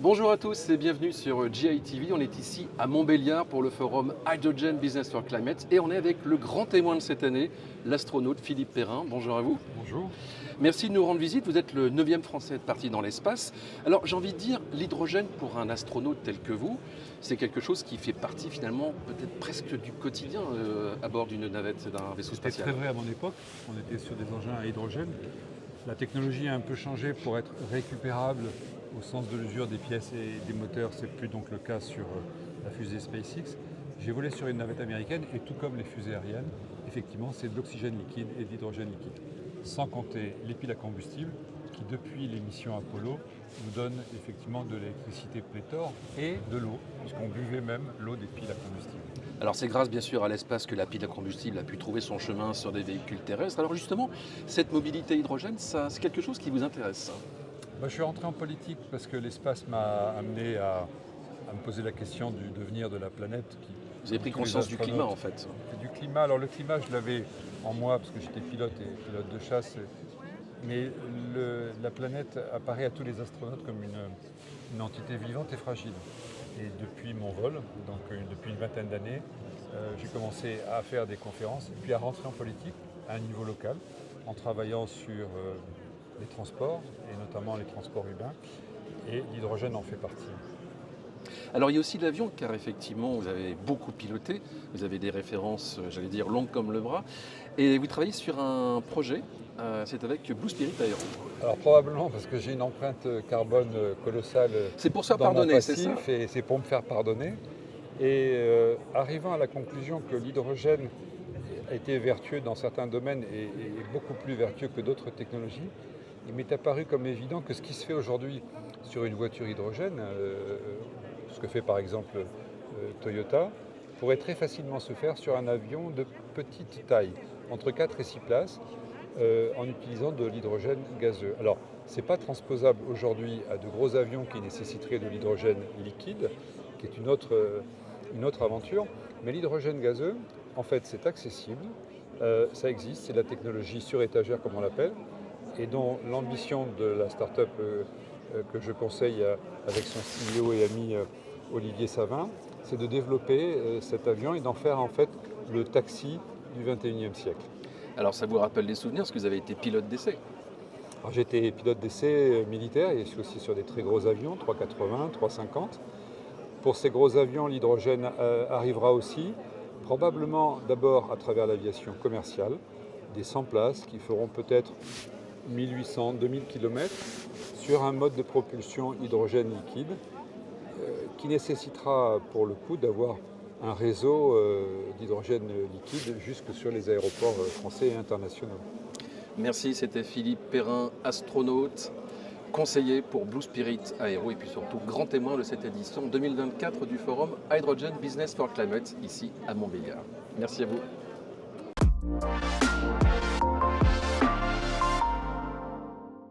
Bonjour à tous et bienvenue sur GITV. On est ici à Montbéliard pour le forum Hydrogen Business for Climate et on est avec le grand témoin de cette année, l'astronaute Philippe Perrin. Bonjour à vous. Bonjour. Merci de nous rendre visite. Vous êtes le 9e Français parti dans l'espace. Alors j'ai envie de dire, l'hydrogène pour un astronaute tel que vous, c'est quelque chose qui fait partie finalement peut-être presque du quotidien à bord d'une navette, d'un vaisseau C'était spatial. très vrai à mon époque. On était sur des engins à hydrogène. La technologie a un peu changé pour être récupérable au sens de l'usure des pièces et des moteurs. C'est plus donc le cas sur la fusée SpaceX. J'ai volé sur une navette américaine et tout comme les fusées aériennes, effectivement, c'est de l'oxygène liquide et de l'hydrogène liquide. Sans compter les piles à combustible qui, depuis les missions Apollo, nous donnent effectivement de l'électricité pléthore et de l'eau, puisqu'on buvait même l'eau des piles à combustible. Alors c'est grâce bien sûr à l'espace que la pile à combustible a pu trouver son chemin sur des véhicules terrestres. Alors justement, cette mobilité hydrogène, c'est quelque chose qui vous intéresse? Je suis rentré en politique parce que l'espace m'a amené à me poser la question du devenir de la planète. Vous avez pris conscience du climat en fait. Du climat, alors le climat je l'avais en moi parce que j'étais pilote et pilote de chasse, mais la planète apparaît à tous les astronautes comme une entité vivante et fragile. Et depuis mon vol, donc depuis une vingtaine d'années, j'ai commencé à faire des conférences et puis à rentrer en politique à un niveau local en travaillant sur les transports et notamment les transports urbains et l'hydrogène en fait partie. Alors il y a aussi l'avion car effectivement vous avez beaucoup piloté, vous avez des références, j'allais dire longues comme le bras, et vous travaillez sur un projet, c'est avec Blue Spirit Aero. Alors probablement parce que j'ai une empreinte carbone colossale C'est pour se faire dans mon pardonner, c'est ça? passif et c'est pour me faire pardonner. Et arrivant à la conclusion que l'hydrogène était vertueux dans certains domaines et beaucoup plus vertueux que d'autres technologies, il m'est apparu comme évident que ce qui se fait aujourd'hui sur une voiture hydrogène, ce que fait par exemple Toyota, pourrait très facilement se faire sur un avion de petite taille, entre 4 et 6 places, en utilisant de l'hydrogène gazeux. Alors, ce n'est pas transposable aujourd'hui à de gros avions qui nécessiteraient de l'hydrogène liquide, qui est une autre aventure, mais l'hydrogène gazeux, en fait, c'est accessible, ça existe, c'est la technologie sur étagère comme on l'appelle, et dont l'ambition de la start-up que je conseille avec son CEO et ami Olivier Savin, c'est de développer cet avion et d'en faire en fait le taxi du 21e siècle. Alors ça vous rappelle des souvenirs parce que vous avez été pilote d'essai. Alors, j'ai été pilote d'essai militaire et je suis aussi sur des très gros avions, 380, 350. Pour ces gros avions, l'hydrogène arrivera aussi, probablement d'abord à travers l'aviation commerciale, des 100 places qui feront peut-être 1800, 2000 km sur un mode de propulsion hydrogène liquide qui nécessitera pour le coup d'avoir un réseau d'hydrogène liquide jusque sur les aéroports français et internationaux. Merci, c'était Philippe Perrin, astronaute, conseiller pour Blue Spirit Aero et puis surtout grand témoin de cette édition 2024 du forum Hydrogen Business for Climate ici à Montbéliard. Merci à vous.